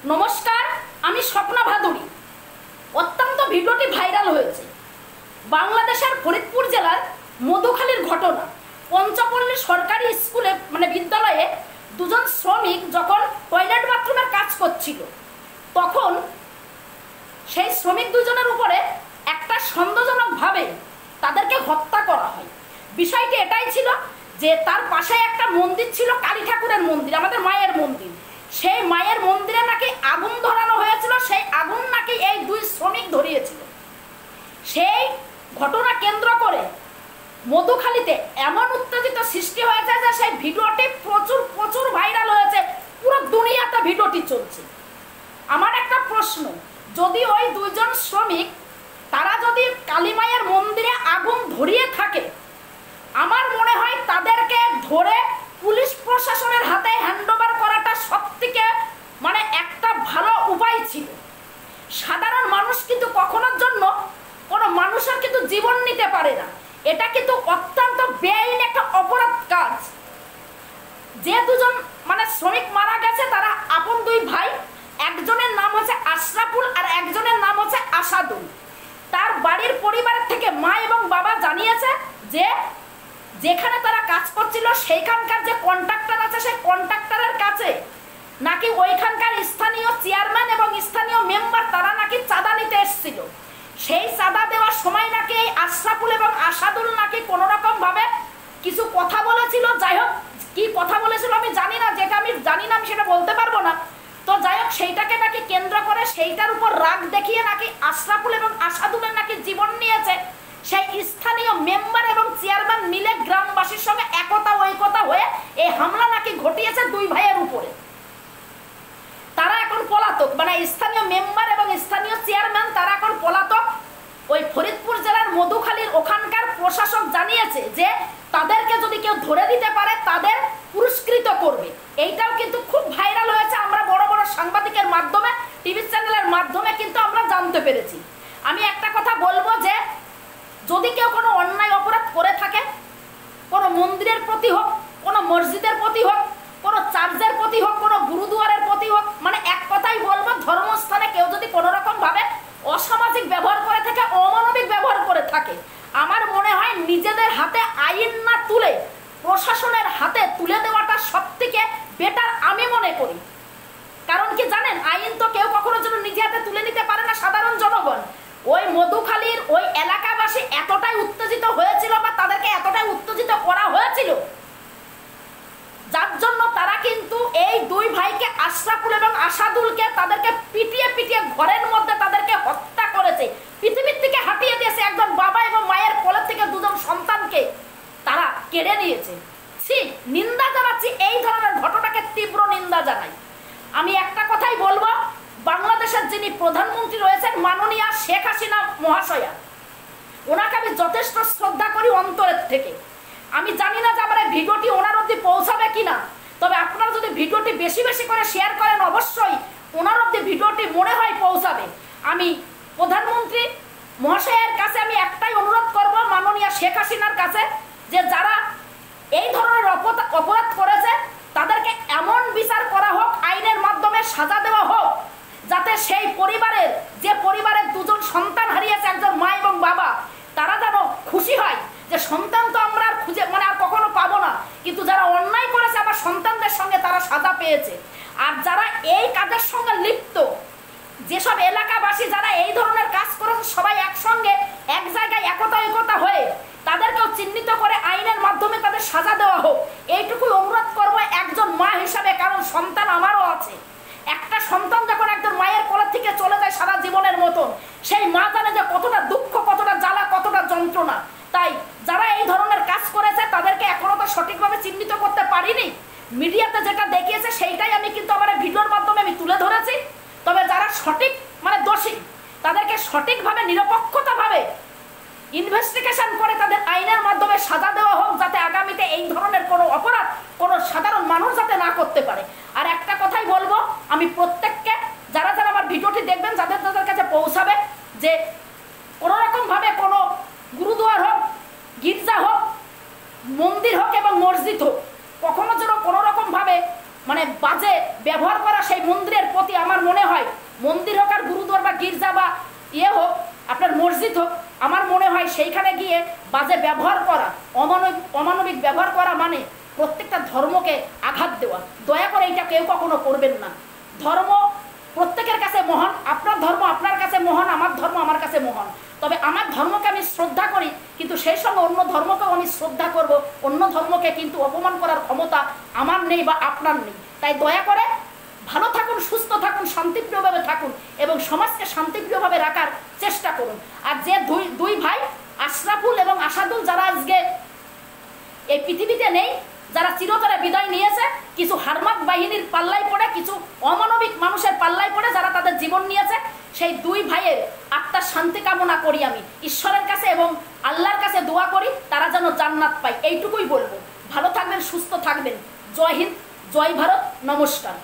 নমস্কার, আমি স্বপ্না ভাদুরী। অত্যন্ত ভিডিওটি ভাইরাল হয়েছে। বাংলাদেশের ফরিদপুর জেলার মধুখালীর ঘটনা। পঞ্চপল্লী সরকারি স্কুলে বিদ্যালয়ে দুজন শ্রমিক যখন টয়লেট বাথরুমের কাজ করছিল, তখন সেই শ্রমিক দুজনের উপরে একটা সন্দেহজনকভাবে তাদেরকে হত্যা করা হয়। বিষয়টি এটাই ছিল যে তার পাশে একটা মন্দির ছিল, কালী ঠাকুরের মন্দির, আমাদের মায়ের মন্দির। সেই মায়ের মন্দিরে নাকি আগুন ধরানো হয়েছিল, সেই আগুন নাকি এই দুই শ্রমিক ধরিয়েছিল। সেই ঘটনা কেন্দ্র করে মধুখালীতে এমন উত্তেজিত সৃষ্টি হয়েছে যে সেই ভিডিওটি প্রচুর ভাইরাল হয়েছে, পুরো দুনিয়াতে ভিডিওটি চলছে। আমার একটা প্রশ্ন, যদি ওই দুইজন শ্রমিক তারা যদি কালী মায়ের মন্দিরে আগুন ধরিয়ে থাকে, আমার মনে হয় তাদেরকে ধরে পুলিশ প্রশাসনের হাতে হ্যান্ডওভার করাটা সবথেকে একটা ভালো উপায় ছিল। সাধারণ মানুষ কিন্তু কখনোর জন্য কোনো মানুষের কিন্তু জীবন নিতে পারে না। এটা কিন্তু অত্যন্ত বেআইনি একটা অপরাধ কাজ। যে দুজন শ্রমিক মারা গেছে তারা আপন দুই ভাই। একজনের নাম হচ্ছে আশরাফুল আর একজনের নাম হচ্ছে আসাদুল। তার বাড়ির পরিবারের থেকে মা এবং বাবা জানিয়েছে যে যেখানে তারা কাজ করছিল সেইখানকার যে কন্ট্রাক্টর আছে, সেই কন্ট্রাক্টরের কাছে নাকি ওইখানকার স্থানীয় চেয়ারম্যান এবং স্থানীয় মেম্বার তারা নাকি চাঁদা নিতে এসেছিল। সেই চাঁদা দেওয়ার সময় নাকি এই আশরাফুল এবং আসাদুল নাকি কোনো রকম ভাবে কিছু কথা বলেছিল। যাই হোক, কি কথা বলেছিল আমি জানি না, যেটা আমি জানি না আমি সেটা বলতে পারবো না। তো যাই হোক, সেইটাকে নাকি কেন্দ্র করে সেইটার উপর রাগ দেখিয়ে নাকি আশরাফুল এবং আসাদুলের নাকি জীবন নিয়েছে। সেই স্থানীয় মেম্বার এবং চেয়ারম্যান মিলে গ্রামবাসীর সঙ্গে একতা ঐকতা হয়ে এই হামলা নাকি ঘটিয়েছে দুই ভাইয়ের উপরে। তারা এখন পলাতক, স্থানীয় মেম্বার এবং স্থানীয় চেয়ারম্যান তারা এখন পলাতক। ওই ফরিদপুর জেলার মধুখালীর ওখানকার প্রশাসক জানিয়েছে যে তাদেরকে যদি কেউ ধরে দিতে পারে তাদের পুরস্কৃত করবে। এইটাও কিন্তু খুব ভাইরাল হয়েছে। আমরা বড় বড় সাংবাদিকের মাধ্যমে, টিভি চ্যানেলের মাধ্যমে কিন্তু আমরা জানতে পেরেছি। আমি একটা কথা বলবো যে যদি কেউ কোনো অন্যায় অপরাধ করে থাকে, কোনো মন্দিরের প্রতি হোক, কোনো মসজিদের প্রতি হোক, কোনো চার্চের প্রতি হোক, কোনো গুরুদুয়ারের প্রতি হোক, এক কথাই বলবো, ধর্মস্থানে কেউ যদি কোনো রকম ভাবে অসামাজিক ব্যবহার করে থাকে, অমানবিক ব্যবহার করে থাকে, আমার মনে হয় নিজেদের হাতে আইন না তুলে প্রশাসনের হাতে তুলে দেওয়াটা সবথেকে বেটার আমি মনে করি। কারণ কি জানেন, আইন তো কেউ কখনো যেন নিজে হাতে তুলে নিতে পারে না সাধারণ জনগণ। ওই মধুখালীর ওই এলাকাবাসী এতটাই উত্তেজিত হয়েছিল বা তাদেরকে এতটাই উত্তেজিত করা হয়েছিল, যার জন্য তারা কিন্তু এই দুই ভাইকে, আশরাফুল এবং আসাদুলকে, তাদেরকে পিটিয়ে পিটিয়ে ঘরের মধ্যে তাদেরকে হত্যা করেছে, পৃথিবীর থেকে হাঁটিয়ে দিয়েছে। একজন বাবা এবং মায়ের কোলের থেকে দুজন সন্তানকে তারা কেড়ে নিয়েছে। নিন্দা জানাচ্ছি, এই ধরনের ঘটনাকে তীব্র নিন্দা জানাই। আমি একটা কথাই বলবো, বাংলাদেশের যিনি প্রধানমন্ত্রী রয়েছেন মাননীয়া শেখ হাসিনা মহাশয়া, ওনাকে আমি যথেষ্ট শ্রদ্ধা করি অন্তরের থেকে। আমি জানি না যে আমার এই ভিডিওটি ওনার অবধি পৌঁছাবে কিনা, তবে আপনারা যদি ভিডিওটি বেশি বেশি করে শেয়ার করেন অবশ্যই ওনার অবধি ভিডিওটি মনে হয় পৌঁছাবে। আমি প্রধানমন্ত্রী মহাশয়ের কাছে আমি একটাই অনুরোধ করব, মাননীয়া শেখ হাসিনার কাছে, যে যারা এই ধরনের অপরাধ করেছে তাদেরকে এমন বিচার করা হোক, আইনের মাধ্যমে সাজা দেওয়া হোক, যাতে সেই পরিবারের, যে পরিবারের দুজন সন্তান হারিয়েছে, একজন মা এবং বাবা, তারা যেন খুশি হয় যে সন্তান তো আমরা আর খুঁজে আর কখনো পাবো না, কিন্তু যারা অন্যায় করেছে আবার সন্তানদের সঙ্গে তারা সাজা পেয়েছে। আর যারা এই কাজের সঙ্গে লিপ্ত, যেসব এলাকাবাসী যারা এই ধরনের কাজ করেছে, সবাই একসঙ্গে এক জায়গায় একতা হয়ে তাদেরকেও চিহ্নিত করে আইনের মাধ্যমে তাদের সাজা দেওয়া হোক, এইটুকুই অনুরোধ করবো একজন মা হিসাবে। কারণ সন্তান আমারও আছে। একটা সন্তান যখন একজন মায়ের কোলের থেকে চলে যায় সারা জীবনের মতন, সেই মা জানে যে কতটা দুঃখ, কতটা জ্বালা, কতটা যন্ত্রণা। তাই যারা এই ধরনের কাজ করেছে তাদেরকে এখনো তো সঠিকভাবে চিহ্নিত করতে পারিনি। মিডিয়াতে যেটা দেখিয়েছে সেইটাই আমি কিন্তু আমার ভিডিওর মাধ্যমে আমি তুলে ধরেছি। তবে যারা সঠিক দোষী, তাদেরকে সঠিকভাবে নিরপেক্ষতাভাবে ইনভেস্টিগেশন করে তাদের আইনের মাধ্যমে সাজা দেওয়া হোক, যাতে আগামীতে এই ধরনের কোনো অপরাধ কোনো সাধারণ মানুষ যাতে না করতে পারে। আর একটা কথাই বলবো, আমি প্রত্যেককে, যারা যারা আমার ভিডিওটি দেখবেন, যাদের যাদের কাছে পৌঁছাবে, যে কোনো রকমভাবে কোনো গুরুদুয়ার হোক, গির্জা হোক, মন্দির হোক এবং মসজিদ হোক, কখনো যেন কোনো রকমভাবে বাজে ব্যবহার করা সেই মন্দিরের প্রতি আমার মনে হয়, মন্দির হোক আর গুরুদ্বার বা গির্জা বা ইয়ে হোক, আপনার মসজিদ হোক, আমার মনে হয় সেইখানে গিয়ে বাজে ব্যবহার করা, অমানবিক ব্যবহার করা মানে প্রত্যেকটা ধর্মকে আঘাত দেওয়া। দয়া করে এটা কেউ কখনো করবেন না। ধর্ম প্রত্যেকের কাছে মহান, আপনার ধর্ম আপনার কাছে মহান, আমার ধর্ম আমার কাছে মহান। তবে আমার ধর্মকে আমি শ্রদ্ধা করি, কিন্তু সেই সঙ্গে অন্য ধর্মকেও আমি শ্রদ্ধা করব। অন্য ধর্মকে কিন্তু অপমান করার ক্ষমতা আমার নেই বা আপনার নেই। তাই দয়া করে ভালো থাকুন, সুস্থ থাকুন, শান্তিপ্রিয়ভাবে থাকুন এবং সমাজকে শান্তিপ্রিয়ভাবে রাখার চেষ্টা করুন। আর যে দুই ভাই আশরাফুল এবং আসাদুল যারা আজকে এই পৃথিবীতে নেই, যারা চিরতরে বিদায় নিয়েছে, কিছু হারমাত বাহিনীর পাল্লায় পড়ে, কিছু অমানবিক মানুষের পাল্লায় পড়ে যারা তাদের জীবন নিয়েছে, সেই দুই ভাইয়ের আত্মার শান্তি কামনা করি আমি ঈশ্বরের কাছে এবং আল্লাহর কাছে দোয়া করি তারা যেন জান্নাত পায়। এইটুকুই বলবো। ভালো থাকবেন, সুস্থ থাকবেন। জয় হিন্দ, জয় ভারত, নমস্কার।